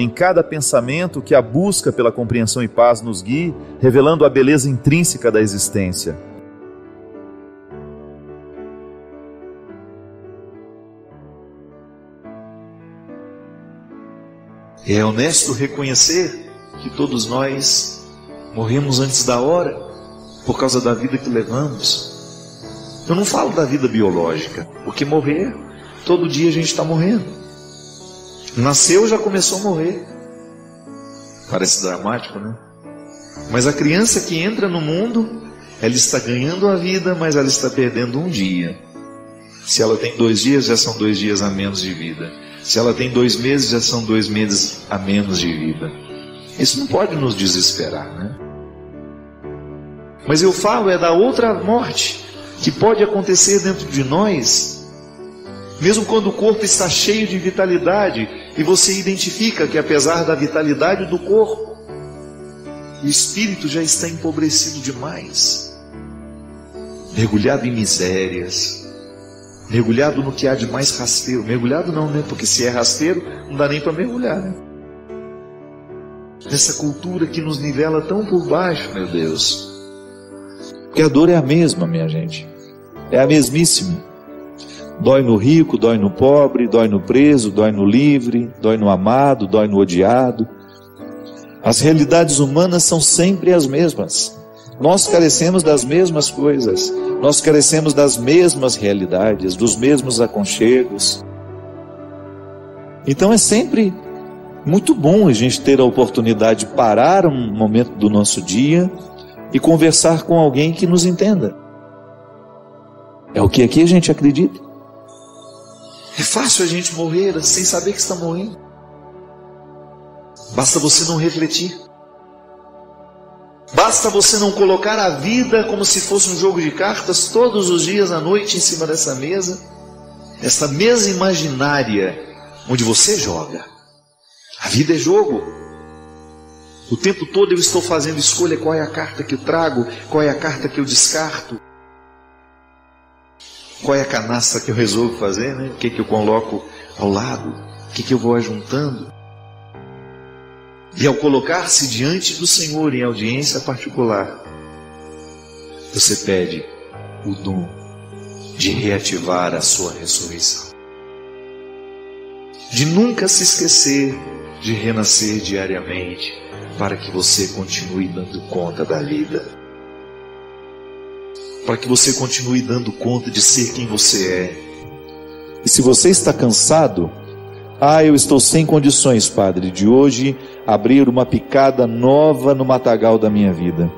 em cada pensamento, que a busca pela compreensão e paz nos guie, revelando a beleza intrínseca da existência. É honesto reconhecer que todos nós morremos antes da hora, por causa da vida que levamos. Eu não falo da vida biológica, porque morrer, todo dia a gente está morrendo. Nasceu, já começou a morrer. Parece dramático, né? Mas a criança que entra no mundo, ela está ganhando a vida, mas ela está perdendo um dia. Se ela tem 2 dias, já são 2 dias a menos de vida. Se ela tem 2 meses, já são 2 meses a menos de vida. Isso não pode nos desesperar, né? Mas eu falo da outra morte, que pode acontecer dentro de nós, mesmo quando o corpo está cheio de vitalidade, e você identifica que apesar da vitalidade do corpo, o espírito já está empobrecido demais, mergulhado em misérias, mergulhado no que há de mais rasteiro. Mergulhado não, né? Porque se é rasteiro, não dá nem para mergulhar, né? Nessa cultura que nos nivela tão por baixo, meu Deus. Porque a dor é a mesma, minha gente. É a mesmíssima. Dói no rico, dói no pobre, dói no preso, dói no livre, dói no amado, dói no odiado. As realidades humanas são sempre as mesmas. Nós carecemos das mesmas coisas. Nós carecemos das mesmas realidades, dos mesmos aconchegos. Então é sempre muito bom a gente ter a oportunidade de parar um momento do nosso dia e conversar com alguém que nos entenda. É o que aqui a gente acredita. É fácil a gente morrer sem saber que está morrendo. Basta você não refletir. Basta você não colocar a vida como se fosse um jogo de cartas todos os dias à noite em cima dessa mesa. Essa mesa imaginária onde você joga. A vida é jogo. O tempo todo eu estou fazendo escolha, qual é a carta que eu trago, qual é a carta que eu descarto, qual é a canastra que eu resolvo fazer, né? O que eu coloco ao lado, o que eu vou ajuntando. E ao colocar-se diante do Senhor em audiência particular, você pede o dom de reativar a sua ressurreição, de nunca se esquecer de renascer diariamente, para que você continue dando conta da vida, para que você continue dando conta de ser quem você é. E se você está cansado, eu estou sem condições, Padre, de hoje abrir uma picada nova no matagal da minha vida.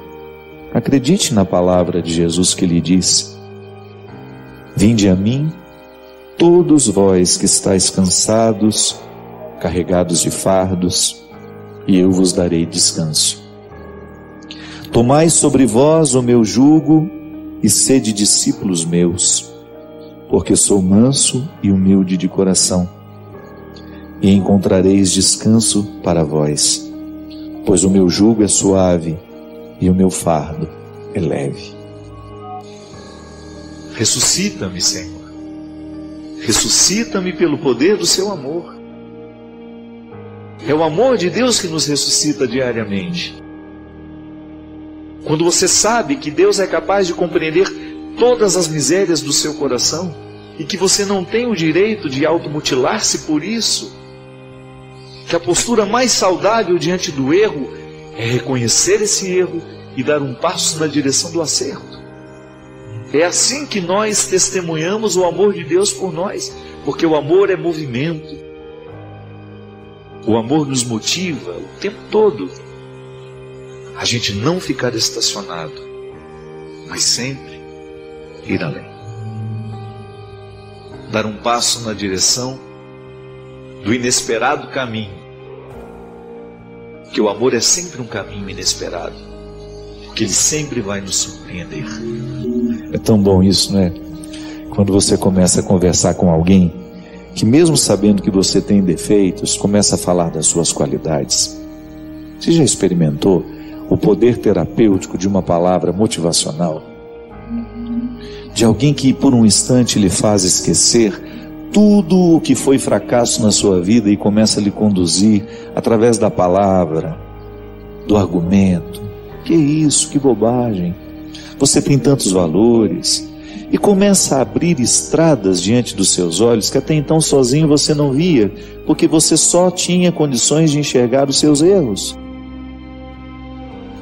Acredite na palavra de Jesus que lhe disse: vinde a mim, todos vós que estáis cansados, carregados de fardos, e eu vos darei descanso. Tomai sobre vós o meu jugo e sede discípulos meus, porque sou manso e humilde de coração, e encontrareis descanso para vós, pois o meu jugo é suave e o meu fardo é leve. Ressuscita-me, Senhor. Ressuscita-me pelo poder do seu amor. É o amor de Deus que nos ressuscita diariamente. Quando você sabe que Deus é capaz de compreender todas as misérias do seu coração e que você não tem o direito de automutilar-se por isso, que a postura mais saudável diante do erro é reconhecer esse erro e dar um passo na direção do acerto. É assim que nós testemunhamos o amor de Deus por nós, porque o amor é movimento. O amor nos motiva o tempo todo a gente não ficar estacionado, mas sempre ir além. Dar um passo na direção do inesperado caminho. Porque o amor é sempre um caminho inesperado, porque ele sempre vai nos surpreender. É tão bom isso, não é? Quando você começa a conversar com alguém que, mesmo sabendo que você tem defeitos, começa a falar das suas qualidades. Você já experimentou o poder terapêutico de uma palavra motivacional? De alguém que por um instante lhe faz esquecer tudo o que foi fracasso na sua vida e começa a lhe conduzir através da palavra, do argumento. Que isso, que bobagem. Você tem tantos valores. E começa a abrir estradas diante dos seus olhos que até então sozinho você não via, porque você só tinha condições de enxergar os seus erros.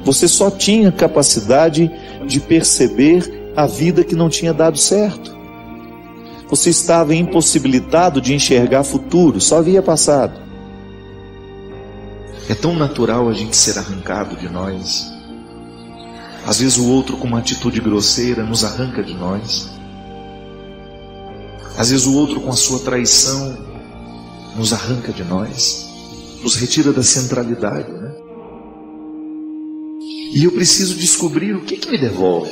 Você só tinha capacidade de perceber a vida que não tinha dado certo. Você estava impossibilitado de enxergar futuro, só via passado. É tão natural a gente ser arrancado de nós. Às vezes o outro com uma atitude grosseira nos arranca de nós. Às vezes o outro com a sua traição nos arranca de nós, nos retira da centralidade, né? E eu preciso descobrir o que me devolve.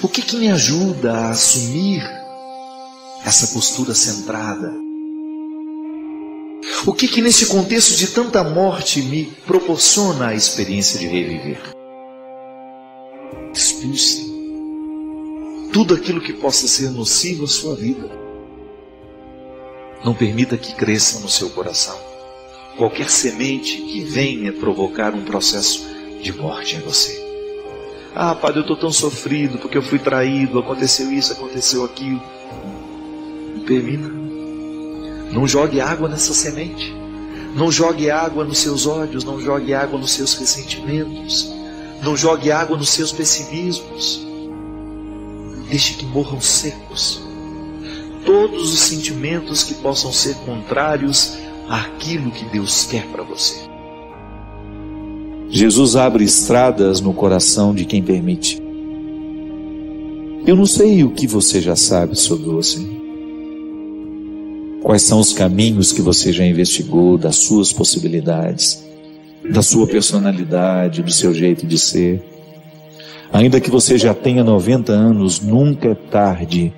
O que me ajuda a assumir essa postura centrada? O que nesse contexto de tanta morte me proporciona a experiência de reviver? Expulse tudo aquilo que possa ser nocivo à sua vida. Não permita que cresça no seu coração qualquer semente que venha provocar um processo de morte em você. Ah, padre, eu estou tão sofrido porque eu fui traído, aconteceu isso, aconteceu aquilo. Não permita. Não jogue água nessa semente. Não jogue água nos seus ódios, não jogue água nos seus ressentimentos. Não jogue água nos seus pessimismos. Deixe que morram secos todos os sentimentos que possam ser contrários àquilo que Deus quer para você. Jesus abre estradas no coração de quem permite. Eu não sei o que você já sabe sobre você. Quais são os caminhos que você já investigou, das suas possibilidades, da sua personalidade, do seu jeito de ser. Ainda que você já tenha 90 anos, nunca é tarde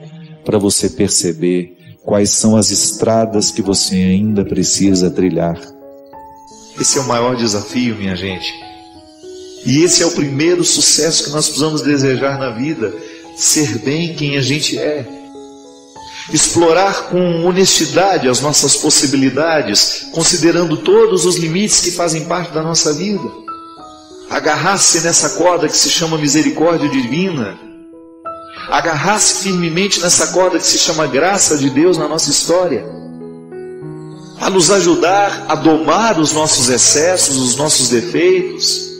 para você perceber quais são as estradas que você ainda precisa trilhar. Esse é o maior desafio, minha gente. E esse é o primeiro sucesso que nós precisamos desejar na vida: ser bem quem a gente é. Explorar com honestidade as nossas possibilidades, considerando todos os limites que fazem parte da nossa vida. Agarrar-se nessa corda que se chama misericórdia divina. Agarrar-se firmemente nessa corda que se chama graça de Deus na nossa história. A nos ajudar a domar os nossos excessos, os nossos defeitos.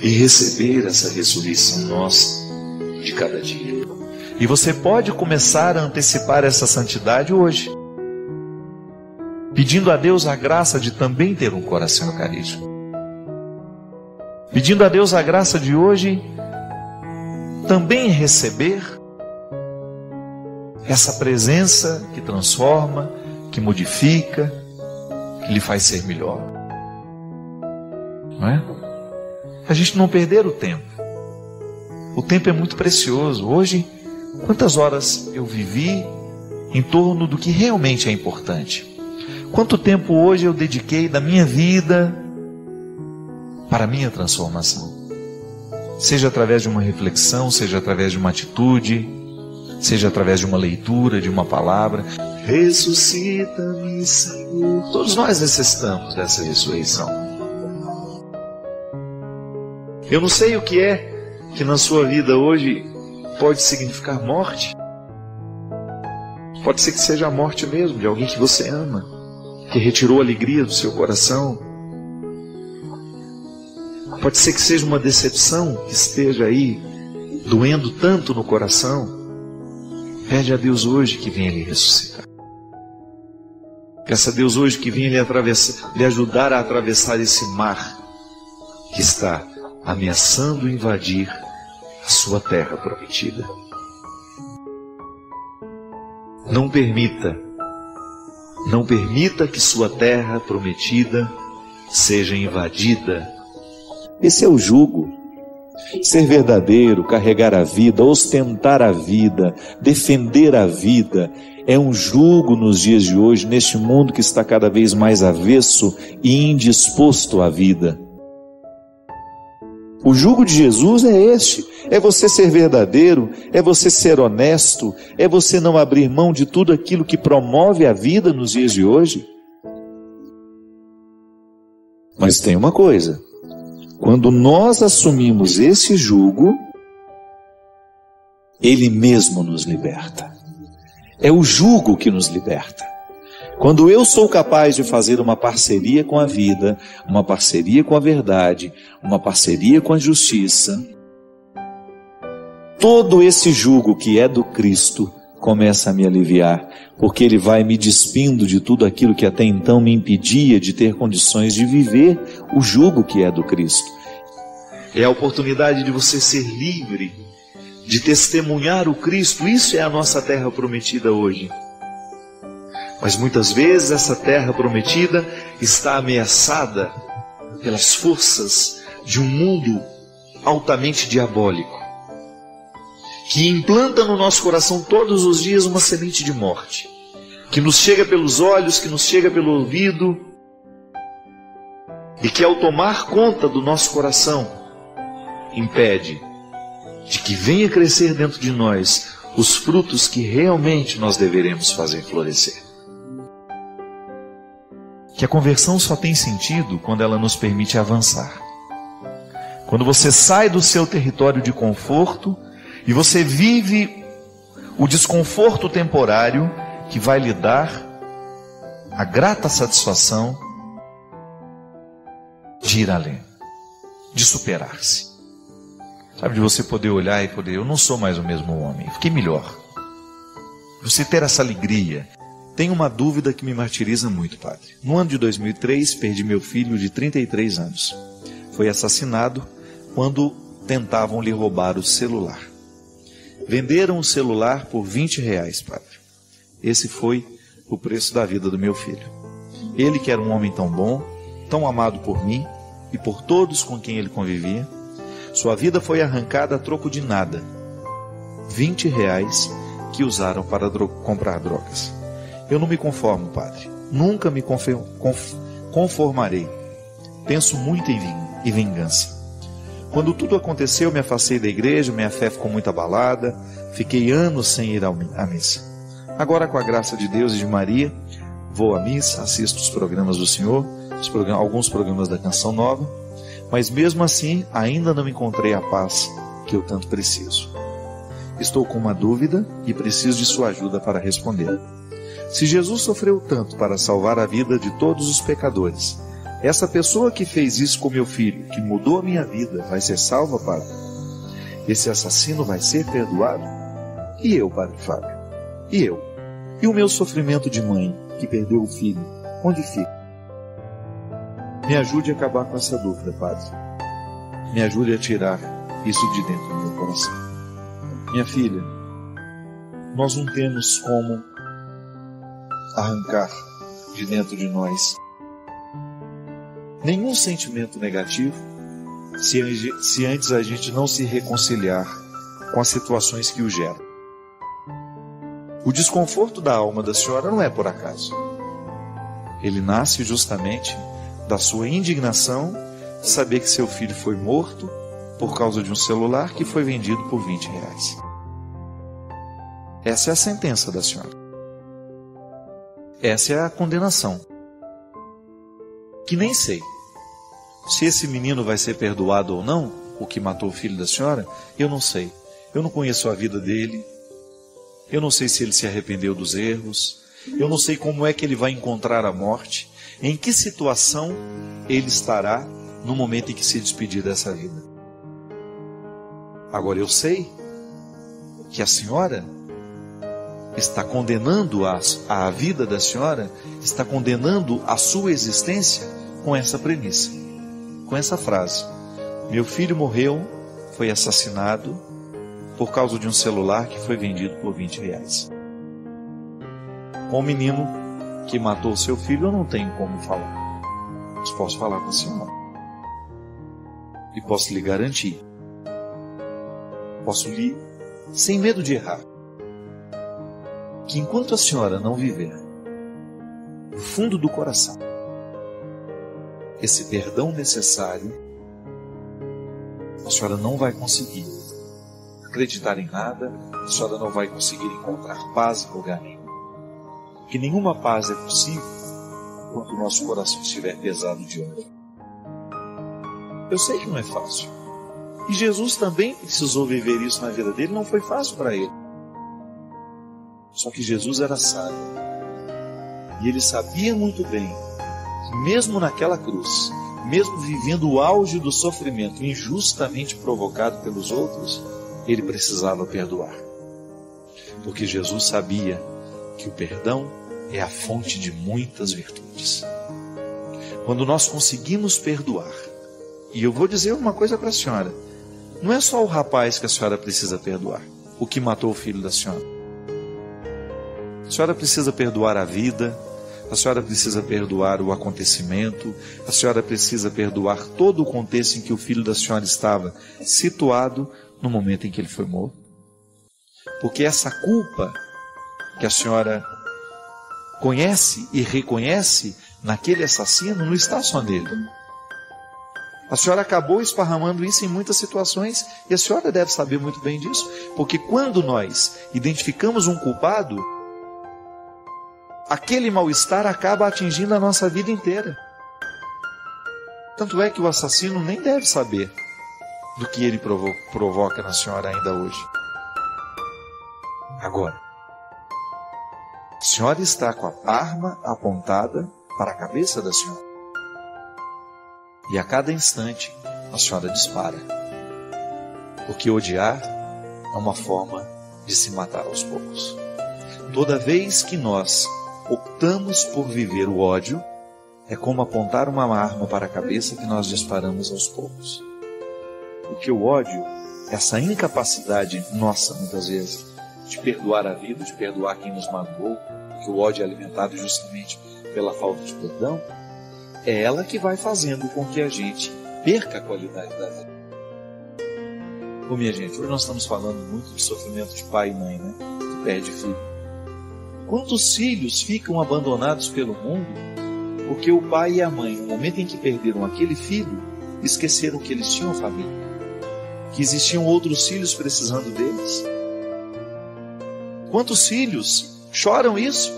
E receber essa ressurreição nossa de cada dia. E você pode começar a antecipar essa santidade hoje, pedindo a Deus a graça de também ter um coração eucarístico, pedindo a Deus a graça de hoje também receber essa presença que transforma, que modifica, que lhe faz ser melhor. Não é? A gente não perder o tempo. O tempo é muito precioso. Hoje, quantas horas eu vivi em torno do que realmente é importante? Quanto tempo hoje eu dediquei da minha vida para a minha transformação? Seja através de uma reflexão, seja através de uma atitude, seja através de uma leitura, de uma palavra. Ressuscita-me, Senhor. Todos nós necessitamos dessa ressurreição. Eu não sei o que é que na sua vida hoje pode significar morte. Pode ser que seja a morte mesmo de alguém que você ama, que retirou a alegria do seu coração. Pode ser que seja uma decepção que esteja aí, doendo tanto no coração. Pede a Deus hoje que venha lhe ressuscitar. Peça a Deus hoje que venha lhe ajudar a atravessar esse mar que está ameaçando invadir a sua terra prometida. Não permita que sua terra prometida seja invadida. Esse é o jugo. Ser verdadeiro, carregar a vida, ostentar a vida, defender a vida, é um jugo nos dias de hoje, neste mundo que está cada vez mais avesso e indisposto à vida. O jugo de Jesus é este: é você ser verdadeiro, é você ser honesto, é você não abrir mão de tudo aquilo que promove a vida nos dias de hoje. Mas tem uma coisa: quando nós assumimos esse jugo, Ele mesmo nos liberta. É o jugo que nos liberta. Quando eu sou capaz de fazer uma parceria com a vida, uma parceria com a verdade, uma parceria com a justiça, todo esse jugo que é do Cristo começa a me aliviar, porque Ele vai me despindo de tudo aquilo que até então me impedia de ter condições de viver o jugo que é do Cristo. É a oportunidade de você ser livre, de testemunhar o Cristo. Isso é a nossa terra prometida hoje. Mas muitas vezes essa terra prometida está ameaçada pelas forças de um mundo altamente diabólico, que implanta no nosso coração todos os dias uma semente de morte, que nos chega pelos olhos, que nos chega pelo ouvido, e que ao tomar conta do nosso coração, impede de que venha crescer dentro de nós os frutos que realmente nós deveremos fazer florescer. Que a conversão só tem sentido quando ela nos permite avançar. Quando você sai do seu território de conforto e você vive o desconforto temporário que vai lhe dar a grata satisfação de ir além, de superar-se. Sabe, de você poder olhar e poder, eu não sou mais o mesmo homem, fiquei melhor. Você ter essa alegria. Tem uma dúvida que me martiriza muito, padre. No ano de 2003, perdi meu filho de 33 anos. Foi assassinado quando tentavam lhe roubar o celular. Venderam o celular por R$20, padre. Esse foi o preço da vida do meu filho. Ele, que era um homem tão bom, tão amado por mim e por todos com quem ele convivia, sua vida foi arrancada a troco de nada. R$20 que usaram para comprar drogas. Eu não me conformo, padre. Nunca me conformarei. Penso muito em vingança. Quando tudo aconteceu, me afastei da igreja, minha fé ficou muito abalada, fiquei anos sem ir à missa. Agora, com a graça de Deus e de Maria, vou à missa, assisto os programas do Senhor, alguns programas da Canção Nova, mas mesmo assim ainda não encontrei a paz que eu tanto preciso. Estou com uma dúvida e preciso de sua ajuda para responder. Se Jesus sofreu tanto para salvar a vida de todos os pecadores, essa pessoa que fez isso com meu filho, que mudou a minha vida, vai ser salva, padre? Esse assassino vai ser perdoado? E eu, padre Fábio? E eu? E o meu sofrimento de mãe, que perdeu o filho, onde fica? Me ajude a acabar com essa dúvida, padre. Me ajude a tirar isso de dentro do meu coração. Minha filha, nós não temos como arrancar de dentro de nós nenhum sentimento negativo se antes a gente não se reconciliar com as situações que o geram. O desconforto da alma da senhora não é por acaso. Ele nasce justamente da sua indignação de saber que seu filho foi morto por causa de um celular que foi vendido por R$20. Essa é a sentença da senhora. Essa é a condenação. Que nem sei se esse menino vai ser perdoado ou não, o que matou o filho da senhora, eu não sei. Eu não conheço a vida dele. Eu não sei se ele se arrependeu dos erros. Eu não sei como é que ele vai encontrar a morte. Em que situação ele estará no momento em que se despedir dessa vida. Agora eu sei que a senhora está condenando a vida da senhora, está condenando a sua existência com essa premissa, com essa frase: meu filho morreu, foi assassinado por causa de um celular que foi vendido por R$20. Com o menino que matou seu filho, eu não tenho como falar, mas posso falar com a senhora e posso lhe garantir, posso lhe, sem medo de errar, que enquanto a senhora não viver no fundo do coração esse perdão necessário, a senhora não vai conseguir acreditar em nada, a senhora não vai conseguir encontrar paz em lugar nenhum. Porque nenhuma paz é possível quando o nosso coração estiver pesado de ódio. Eu sei que não é fácil. E Jesus também precisou viver isso na vida dele, não foi fácil para ele. Só que Jesus era sábio. E ele sabia muito bem que mesmo naquela cruz, mesmo vivendo o auge do sofrimento injustamente provocado pelos outros, ele precisava perdoar. Porque Jesus sabia que o perdão é a fonte de muitas virtudes. Quando nós conseguimos perdoar, e eu vou dizer uma coisa para a senhora, não é só o rapaz que a senhora precisa perdoar, o que matou o filho da senhora. A senhora precisa perdoar a vida, a senhora precisa perdoar o acontecimento, a senhora precisa perdoar todo o contexto em que o filho da senhora estava situado no momento em que ele foi morto. Porque essa culpa que a senhora conhece e reconhece naquele assassino não está só nele. A senhora acabou esparramando isso em muitas situações e a senhora deve saber muito bem disso, porque quando nós identificamos um culpado, aquele mal-estar acaba atingindo a nossa vida inteira. Tanto é que o assassino nem deve saber do que ele provoca na senhora ainda hoje. Agora, a senhora está com a arma apontada para a cabeça da senhora. E a cada instante a senhora dispara. Porque odiar é uma forma de se matar aos poucos. Toda vez que nós optamos por viver o ódio, é como apontar uma arma para a cabeça que nós disparamos aos poucos. Porque o ódio, essa incapacidade nossa, muitas vezes, de perdoar a vida, de perdoar quem nos magoou, porque o ódio é alimentado justamente pela falta de perdão, é ela que vai fazendo com que a gente perca a qualidade da vida. Bom, minha gente, hoje nós estamos falando muito de sofrimento de pai e mãe, né? Que perde filho. Quantos filhos ficam abandonados pelo mundo porque o pai e a mãe, no momento em que perderam aquele filho, esqueceram que eles tinham família, que existiam outros filhos precisando deles? Quantos filhos choram isso?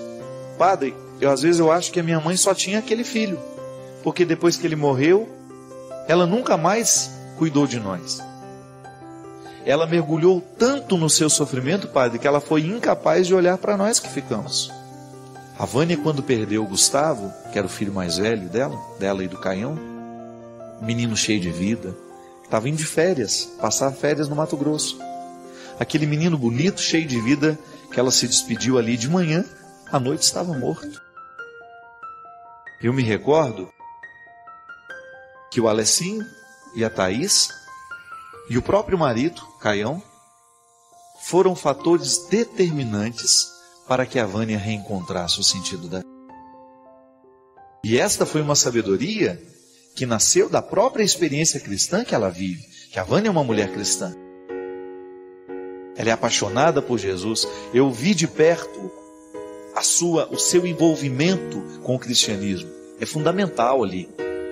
Padre, às vezes eu acho que a minha mãe só tinha aquele filho, porque depois que ele morreu, ela nunca mais cuidou de nós. Ela mergulhou tanto no seu sofrimento, padre, que ela foi incapaz de olhar para nós que ficamos. A Vânia, quando perdeu o Gustavo, que era o filho mais velho dela e do Caião, menino cheio de vida, estava indo de férias, passar férias no Mato Grosso. Aquele menino bonito, cheio de vida, que ela se despediu ali de manhã, à noite estava morto. Eu me recordo que o Alessinho e a Thaís e o próprio marido, Caião, foram fatores determinantes para que a Vânia reencontrasse o sentido da vida. E esta foi uma sabedoria que nasceu da própria experiência cristã que ela vive, que a Vânia é uma mulher cristã. Ela é apaixonada por Jesus. Eu vi de perto o seu envolvimento com o cristianismo. É fundamental ali.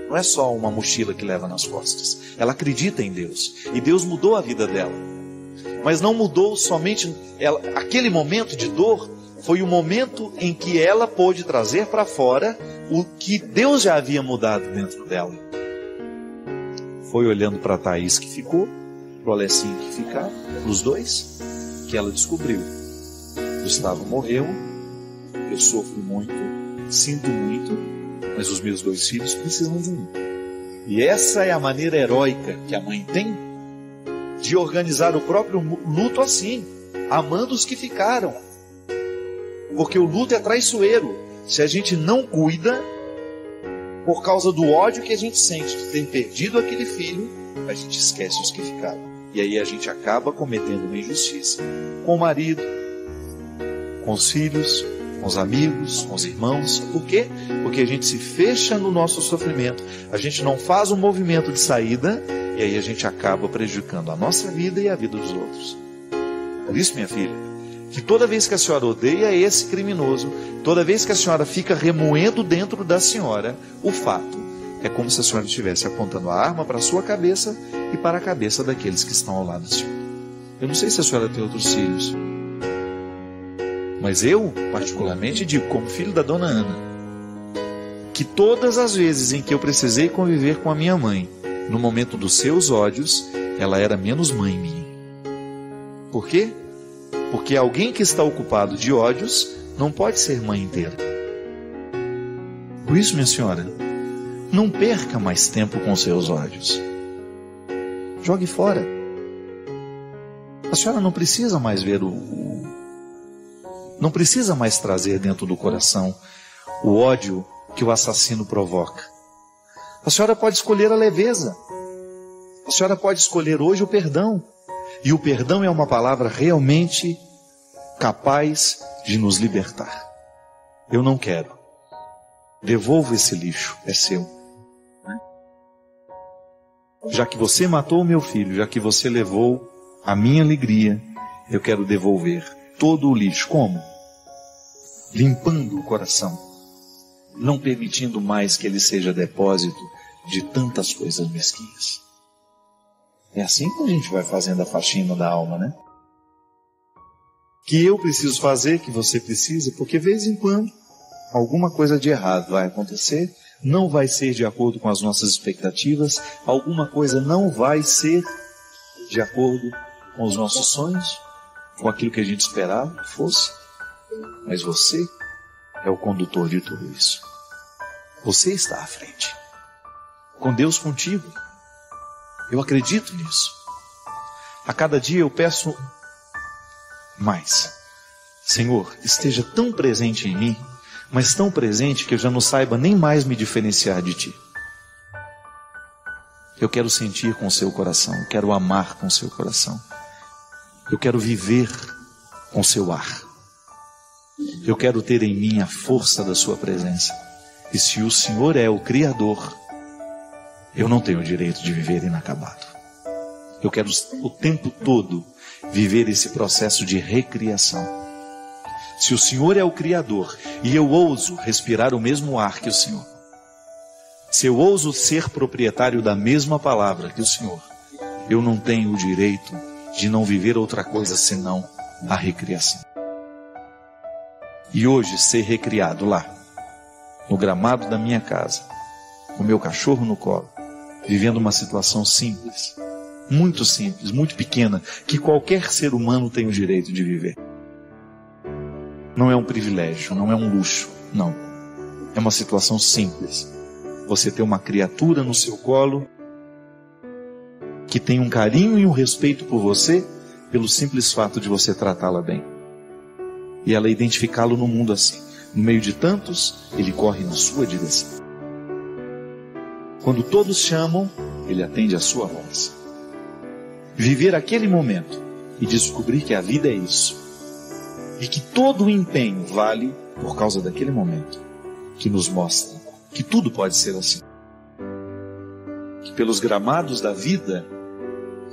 Não é só uma mochila que leva nas costas. Ela acredita em Deus. E Deus mudou a vida dela. Mas não mudou somente ela. Aquele momento de dor foi o momento em que ela pôde trazer para fora o que Deus já havia mudado dentro dela. Foi olhando para a Thaís que ficou, para o Alessinho que ficava, para os dois, que ela descobriu. Gustavo morreu, eu sofro muito, sinto muito, mas os meus dois filhos precisam de mim. E essa é a maneira heróica que a mãe tem de organizar o próprio luto assim, amando os que ficaram. Porque o luto é traiçoeiro. Se a gente não cuida, por causa do ódio que a gente sente de ter perdido aquele filho, a gente esquece os que ficaram. E aí a gente acaba cometendo uma injustiça com o marido, com os filhos, com os amigos, com os irmãos. Por quê? Porque a gente se fecha no nosso sofrimento, a gente não faz um movimento de saída, e aí a gente acaba prejudicando a nossa vida e a vida dos outros. Por isso, minha filha, que toda vez que a senhora odeia esse criminoso, toda vez que a senhora fica remoendo dentro da senhora o fato é como se a senhora estivesse apontando a arma para a sua cabeça e para a cabeça daqueles que estão ao lado da senhora. Eu não sei se a senhora tem outros filhos, mas eu, particularmente, digo, como filho da dona Ana, que todas as vezes em que eu precisei conviver com a minha mãe, no momento dos seus ódios, ela era menos mãe minha. Por quê? Porque alguém que está ocupado de ódios não pode ser mãe inteira. Por isso, minha senhora, não perca mais tempo com seus ódios. Jogue fora. A senhora não precisa mais ver não precisa mais trazer dentro do coração o ódio que o assassino provoca. A senhora pode escolher a leveza. A senhora pode escolher hoje o perdão. E o perdão é uma palavra realmente capaz de nos libertar. Eu não quero. Devolva esse lixo, é seu. Já que você matou o meu filho, já que você levou a minha alegria, eu quero devolver todo o lixo. Como? Limpando o coração, não permitindo mais que ele seja depósito de tantas coisas mesquinhas. É assim que a gente vai fazendo a faxina da alma, né? Que eu preciso fazer, que você precisa, porque de vez em quando alguma coisa de errado vai acontecer, não vai ser de acordo com as nossas expectativas, alguma coisa não vai ser de acordo com os nossos sonhos, com aquilo que a gente esperava que fosse. Mas você é o condutor de tudo isso. Você está à frente. Com Deus contigo. Eu acredito nisso. A cada dia eu peço mais. Senhor, esteja tão presente em mim, mas tão presente que eu já não saiba nem mais me diferenciar de Ti. Eu quero sentir com o seu coração, eu quero amar com o seu coração. Eu quero viver com o seu ar. Eu quero ter em mim a força da sua presença. E se o Senhor é o Criador, eu não tenho o direito de viver inacabado. Eu quero o tempo todo viver esse processo de recriação. Se o Senhor é o Criador e eu ouso respirar o mesmo ar que o Senhor, se eu ouso ser proprietário da mesma palavra que o Senhor, eu não tenho o direito de não viver outra coisa senão a recriação. E hoje ser recriado lá, no gramado da minha casa, com meu cachorro no colo, vivendo uma situação simples, muito pequena, que qualquer ser humano tem o direito de viver. Não é um privilégio, não é um luxo, não. É uma situação simples. Você ter uma criatura no seu colo que tem um carinho e um respeito por você pelo simples fato de você tratá-la bem. E ela identificá-lo no mundo assim. No meio de tantos, ele corre na sua direção. Quando todos chamam, ele atende a sua voz. Viver aquele momento e descobrir que a vida é isso. E que todo o empenho vale por causa daquele momento que nos mostra que tudo pode ser assim. Que pelos gramados da vida,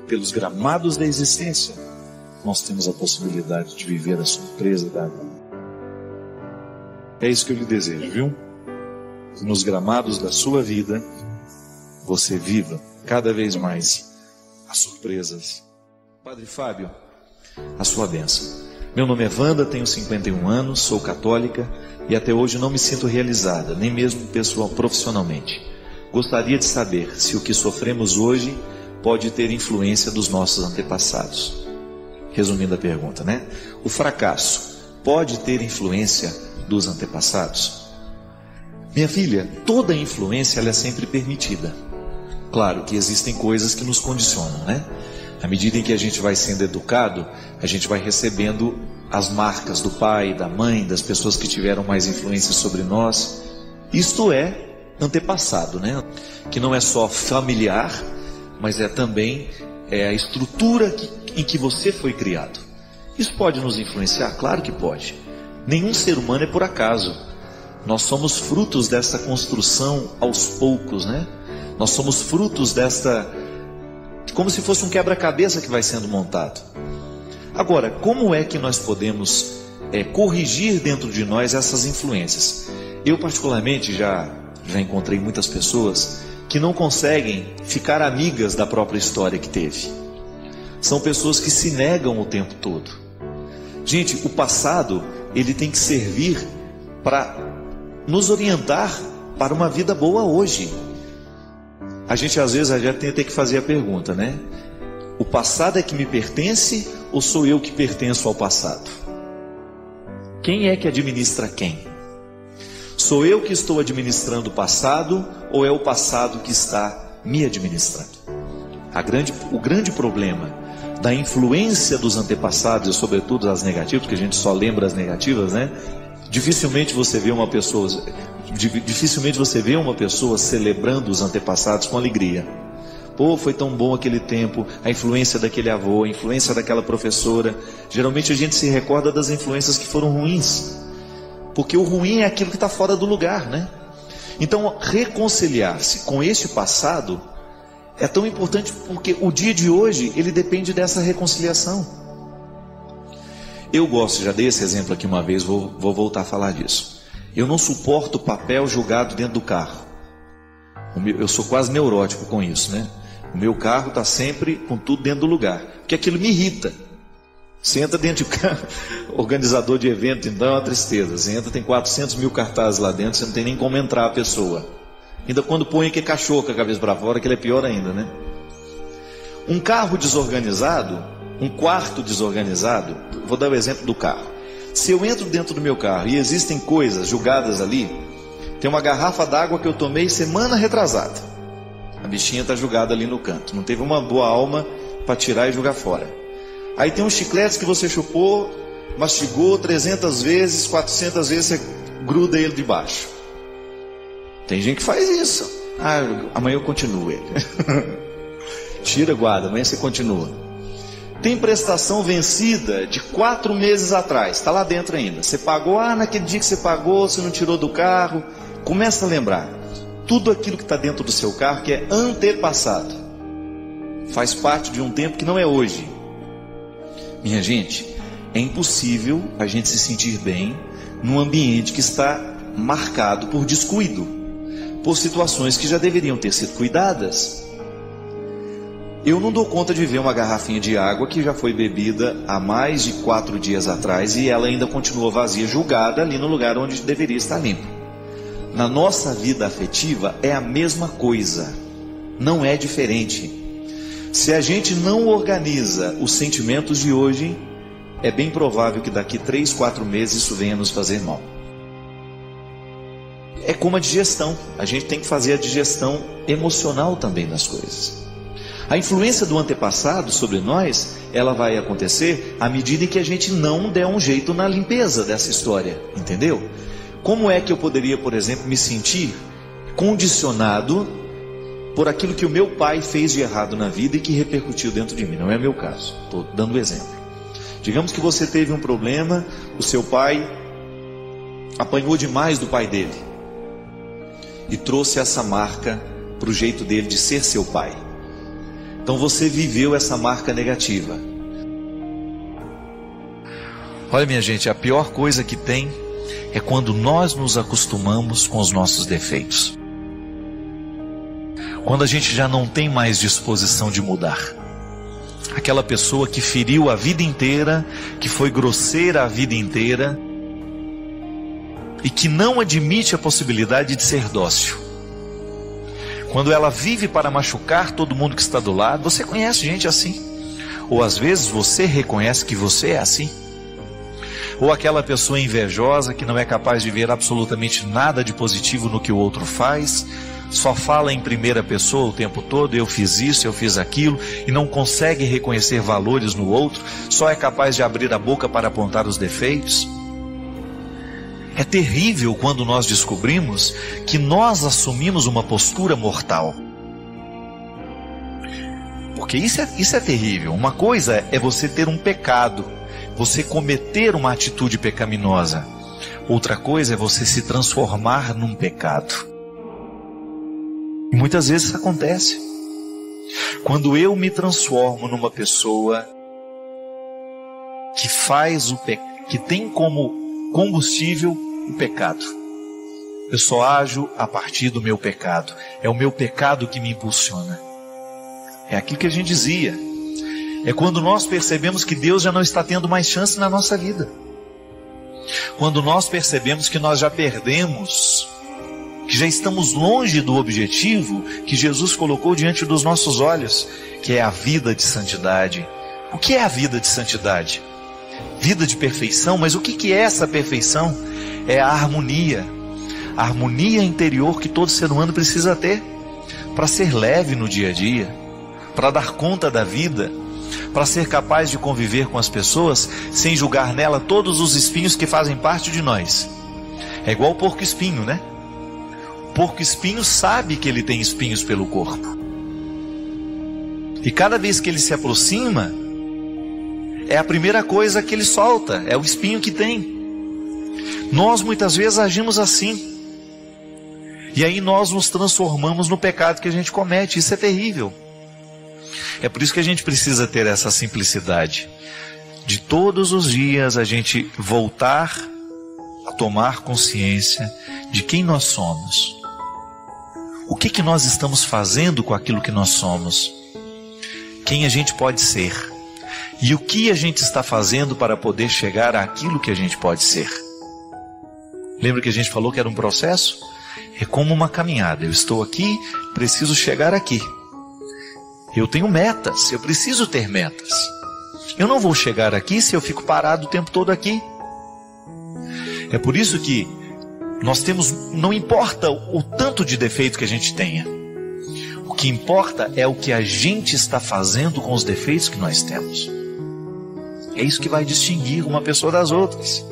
pelos gramados da existência, nós temos a possibilidade de viver a surpresa da vida. É isso que eu lhe desejo, viu? Que nos gramados da sua vida, você viva cada vez mais as surpresas. Padre Fábio, a sua bênção. Meu nome é Wanda, tenho 51 anos, sou católica e até hoje não me sinto realizada, nem mesmo profissionalmente. Gostaria de saber se o que sofremos hoje pode ter influência dos nossos antepassados. Resumindo a pergunta, né? O fracasso pode ter influência dos antepassados? Minha filha, toda influência ela é sempre permitida. Claro que existem coisas que nos condicionam, né? À medida em que a gente vai sendo educado, a gente vai recebendo as marcas do pai, da mãe, das pessoas que tiveram mais influência sobre nós. Isto é antepassado, né? Que não é só familiar, mas é também a estrutura em que você foi criado. Isso pode nos influenciar? Claro que pode. Nenhum ser humano é por acaso. Nós somos frutos dessa construção aos poucos, né? Nós somos frutos como se fosse um quebra-cabeça que vai sendo montado. Agora, como é que nós podemos corrigir dentro de nós essas influências? Eu particularmente já já encontrei muitas pessoas que não conseguem ficar amigas da própria história que teve. São pessoas que se negam o tempo todo. Gente, o passado, ele tem que servir para nos orientar para uma vida boa hoje. A gente às vezes já tem que fazer a pergunta, né? O passado é que me pertence ou sou eu que pertenço ao passado? Quem é que administra quem? Sou eu que estou administrando o passado ou é o passado que está me administrando? O grande problema da influência dos antepassados, e sobretudo as negativas, porque a gente só lembra as negativas, né? Dificilmente você vê uma pessoa celebrando os antepassados com alegria. Pô, foi tão bom aquele tempo, a influência daquele avô, a influência daquela professora. Geralmente a gente se recorda das influências que foram ruins, porque o ruim é aquilo que está fora do lugar, né? Então, reconciliar-se com este passado é tão importante, porque o dia de hoje, ele depende dessa reconciliação. Eu gosto, já dei esse exemplo aqui uma vez, vou voltar a falar disso. Eu não suporto papel jogado dentro do carro. Eu sou quase neurótico com isso, né? O meu carro está sempre com tudo dentro do lugar, porque aquilo me irrita. Você entra dentro de carro, organizador de evento, então é uma tristeza. Você entra, tem 400 mil cartazes lá dentro, você não tem nem como entrar a pessoa. Ainda quando põe aquele cachorro com a cabeça para fora, que ele é pior ainda, né? Um carro desorganizado, um quarto desorganizado, vou dar o exemplo do carro. Se eu entro dentro do meu carro e existem coisas jogadas ali, tem uma garrafa d'água que eu tomei semana retrasada. A bichinha está jogada ali no canto, não teve uma boa alma para tirar e jogar fora. Aí tem uns chicletes que você chupou, mastigou 300 vezes, 400 vezes, você gruda ele debaixo. Tem gente que faz isso. Amanhã eu continuo ele. Tira, guarda, amanhã você continua. Tem prestação vencida de 4 meses atrás, está lá dentro ainda. Você pagou, naquele dia que você pagou, você não tirou do carro. Começa a lembrar. Tudo aquilo que está dentro do seu carro que é antepassado. Faz parte de um tempo que não é hoje. Minha gente, é impossível a gente se sentir bem num ambiente que está marcado por descuido, por situações que já deveriam ter sido cuidadas. Eu não dou conta de ver uma garrafinha de água que já foi bebida há mais de 4 dias atrás e ela ainda continua vazia, julgada ali no lugar onde deveria estar limpo. Na nossa vida afetiva é a mesma coisa, não é diferente. Se a gente não organiza os sentimentos de hoje, é bem provável que daqui 3, 4 meses isso venha nos fazer mal. É como a digestão, a gente tem que fazer a digestão emocional também das coisas. A influência do antepassado sobre nós, ela vai acontecer à medida que a gente não der um jeito na limpeza dessa história, entendeu? Como é que eu poderia, por exemplo, me sentir condicionado por aquilo que o meu pai fez de errado na vida e que repercutiu dentro de mim? Não é meu caso, estou dando um exemplo. Digamos que você teve um problema, o seu pai apanhou demais do pai dele e trouxe essa marca para o jeito dele de ser seu pai. Então você viveu essa marca negativa. Olha, minha gente, a pior coisa que tem é quando nós nos acostumamos com os nossos defeitos. Quando a gente já não tem mais disposição de mudar. Aquela pessoa que feriu a vida inteira, que foi grosseira a vida inteira e que não admite a possibilidade de ser dócil. Quando ela vive para machucar todo mundo que está do lado. Você conhece gente assim? Ou às vezes você reconhece que você é assim? Ou aquela pessoa invejosa que não é capaz de ver absolutamente nada de positivo no que o outro faz, só fala em primeira pessoa o tempo todo, eu fiz isso, eu fiz aquilo, e não consegue reconhecer valores no outro, só é capaz de abrir a boca para apontar os defeitos. É terrível quando nós descobrimos que nós assumimos uma postura mortal. Porque isso é terrível. Uma coisa é você ter um pecado, você cometer uma atitude pecaminosa. Outra coisa é você se transformar num pecado. E muitas vezes isso acontece. Quando eu me transformo numa pessoa que tem como combustível o pecado. Eu só ajo a partir do meu pecado. É o meu pecado que me impulsiona. É aquilo que a gente dizia. É quando nós percebemos que Deus já não está tendo mais chance na nossa vida. Quando nós percebemos que nós já perdemos, que já estamos longe do objetivo que Jesus colocou diante dos nossos olhos, que é a vida de santidade. O que é a vida de santidade? Vida de perfeição, mas o que é essa perfeição? É a harmonia interior que todo ser humano precisa ter para ser leve no dia a dia, para dar conta da vida, para ser capaz de conviver com as pessoas sem julgar nela todos os espinhos que fazem parte de nós. É igual o porco-espinho, né? O porco-espinho sabe que ele tem espinhos pelo corpo. E cada vez que ele se aproxima, é a primeira coisa que ele solta, é o espinho que tem. Nós muitas vezes agimos assim. E aí nós nos transformamos no pecado que a gente comete. Isso é terrível. É por isso que a gente precisa ter essa simplicidade. De todos os dias a gente voltar a tomar consciência de quem nós somos. O que nós estamos fazendo com aquilo que nós somos? Quem a gente pode ser? E o que a gente está fazendo para poder chegar àquilo que a gente pode ser? Lembra que a gente falou que era um processo? É como uma caminhada. Eu estou aqui, preciso chegar aqui. Eu tenho metas, eu preciso ter metas. Eu não vou chegar aqui se eu fico parado o tempo todo aqui. É por isso que nós temos, não importa o tanto de defeito que a gente tenha. O que importa é o que a gente está fazendo com os defeitos que nós temos. É isso que vai distinguir uma pessoa das outras.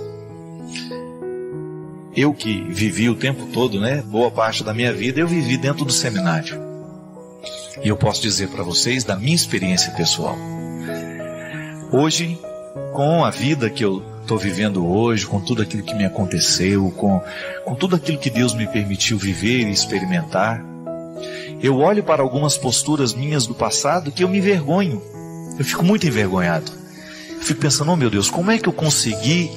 Eu que vivi o tempo todo, né? Boa parte da minha vida eu vivi dentro do seminário. E eu posso dizer para vocês da minha experiência pessoal. Hoje, com a vida que eu estou vivendo hoje, com tudo aquilo que me aconteceu, com tudo aquilo que Deus me permitiu viver e experimentar, eu olho para algumas posturas minhas do passado que eu me envergonho. Eu fico muito envergonhado. Eu fico pensando, oh meu Deus, como é que eu consegui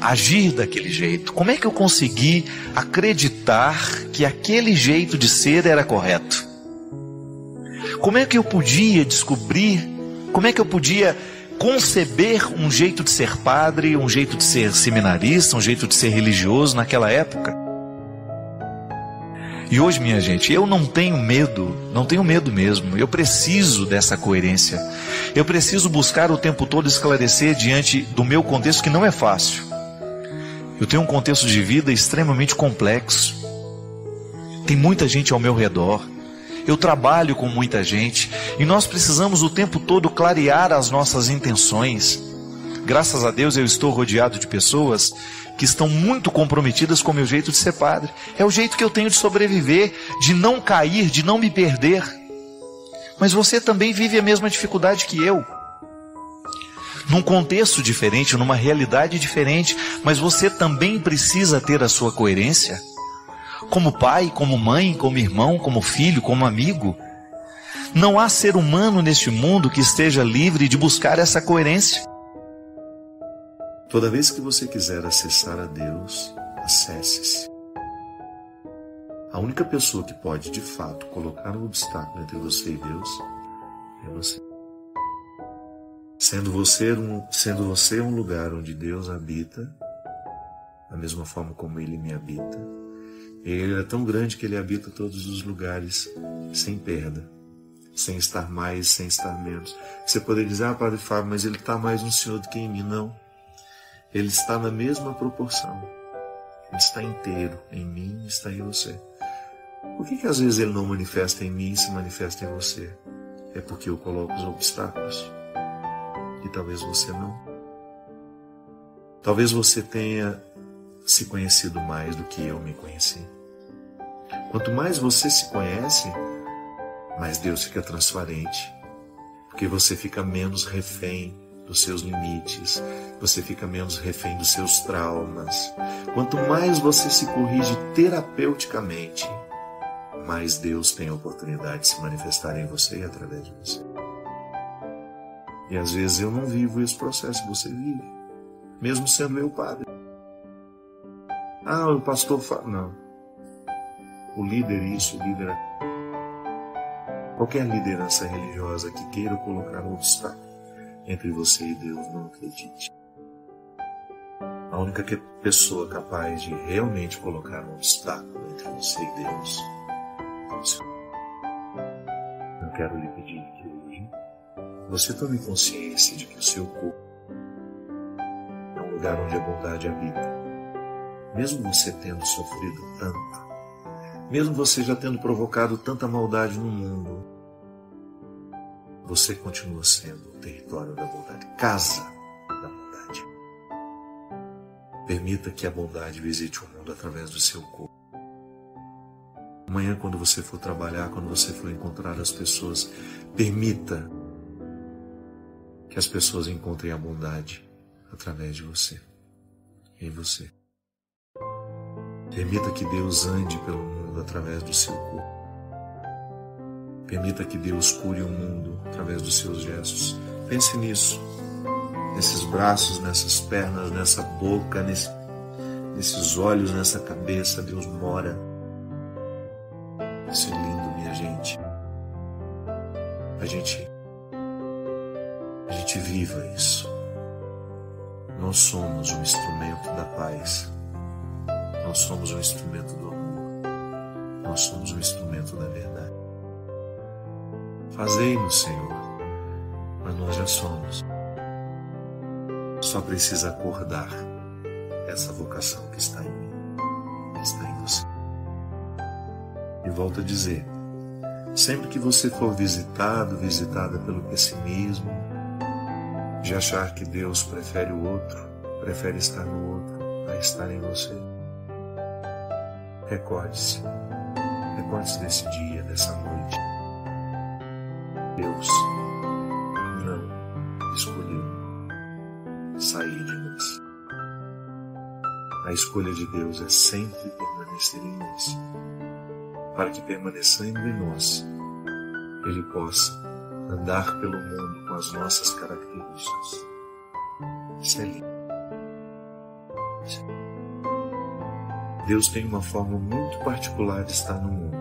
agir daquele jeito? Como é que eu consegui acreditar que aquele jeito de ser era correto? Como é que eu podia descobrir, como é que eu podia conceber um jeito de ser padre, um jeito de ser seminarista, um jeito de ser religioso naquela época? E hoje, minha gente, eu não tenho medo mesmo. Eu preciso dessa coerência. Eu preciso buscar o tempo todo esclarecer diante do meu contexto, que não é fácil. Eu tenho um contexto de vida extremamente complexo. Tem muita gente ao meu redor. Eu trabalho com muita gente. E nós precisamos o tempo todo clarear as nossas intenções. Graças a Deus eu estou rodeado de pessoas que estão muito comprometidas com o meu jeito de ser padre. É o jeito que eu tenho de sobreviver, de não cair, de não me perder. Mas você também vive a mesma dificuldade que eu. Num contexto diferente, numa realidade diferente, mas você também precisa ter a sua coerência. Como pai, como mãe, como irmão, como filho, como amigo. Não há ser humano neste mundo que esteja livre de buscar essa coerência. Toda vez que você quiser acessar a Deus, acesse-se. A única pessoa que pode, de fato, colocar um obstáculo entre você e Deus é você. Sendo você um lugar onde Deus habita, da mesma forma como Ele me habita. Ele é tão grande que Ele habita todos os lugares, sem perda, sem estar mais, sem estar menos. Você poderia dizer, Padre Fábio, mas Ele está mais no Senhor do que em mim. Não. Ele está na mesma proporção. Ele está inteiro em mim, está em você. Por que às vezes Ele não manifesta em mim e se manifesta em você? É porque eu coloco os obstáculos. E talvez você não. Talvez você tenha se conhecido mais do que eu me conheci. Quanto mais você se conhece, mais Deus fica transparente. Porque você fica menos refém dos seus limites, você fica menos refém dos seus traumas. Quanto mais você se corrige terapeuticamente, mais Deus tem a oportunidade de se manifestar em você e através de você. E às vezes eu não vivo esse processo que você vive, mesmo sendo eu padre. Ah, o pastor fala. Não. O líder isso, o líder aquilo. Qualquer liderança religiosa que queira colocar um obstáculo entre você e Deus, não acredite. A única pessoa capaz de realmente colocar um obstáculo entre você e Deus é o Senhor. Eu quero lhe pedir que hoje você tome consciência de que o seu corpo é um lugar onde a bondade habita. Mesmo você tendo sofrido tanto, mesmo você já tendo provocado tanta maldade no mundo, você continua sendo o território da bondade, casa da bondade. Permita que a bondade visite o mundo através do seu corpo. Amanhã, quando você for trabalhar, quando você for encontrar as pessoas, permita que as pessoas encontrem a bondade através de você, em você. Permita que Deus ande pelo mundo através do seu corpo. Permita que Deus cure o mundo através dos seus gestos. Pense nisso. Nesses braços, nessas pernas, nessa boca, nesses olhos, nessa cabeça, Deus mora. Isso é lindo, minha gente. A gente viva isso. Nós somos um instrumento da paz. Nós somos um instrumento do amor. Nós somos um instrumento da verdade. Fazei-nos, Senhor, mas nós já somos. Só precisa acordar essa vocação que está em mim, que está em você. E volto a dizer, sempre que você for visitado, visitada pelo pessimismo, de achar que Deus prefere o outro, prefere estar no outro a estar em você, recorde-se desse dia, dessa noite. Deus não escolheu sair de nós. A escolha de Deus é sempre permanecer em nós, para que permanecendo em nós, Ele possa andar pelo mundo com as nossas características. Isso é lindo. Deus tem uma forma muito particular de estar no mundo,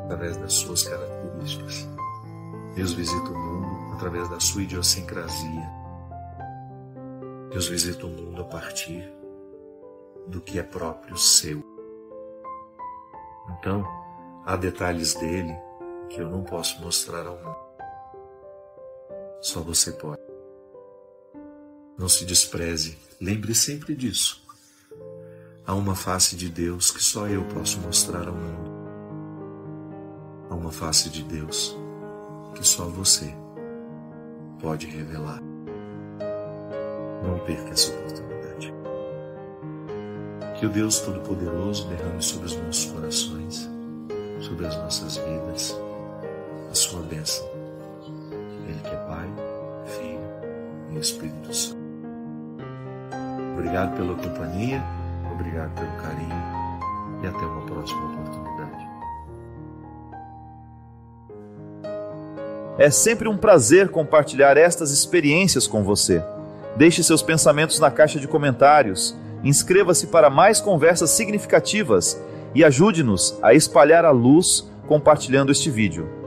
através das suas características. Deus visita o mundo através da sua idiosincrasia. Deus visita o mundo a partir do que é próprio seu. Então, há detalhes dele que eu não posso mostrar ao mundo. Só você pode. Não se despreze, lembre sempre disso. Há uma face de Deus que só eu posso mostrar ao mundo. Há uma face de Deus que só você pode revelar. Não perca essa oportunidade. Que o Deus Todo-Poderoso derrame sobre os nossos corações, sobre as nossas vidas, a sua bênção. Ele que é Pai, Filho e Espírito Santo. Obrigado pela companhia, obrigado pelo carinho e até uma próxima oportunidade. É sempre um prazer compartilhar estas experiências com você. Deixe seus pensamentos na caixa de comentários, inscreva-se para mais conversas significativas e ajude-nos a espalhar a luz compartilhando este vídeo.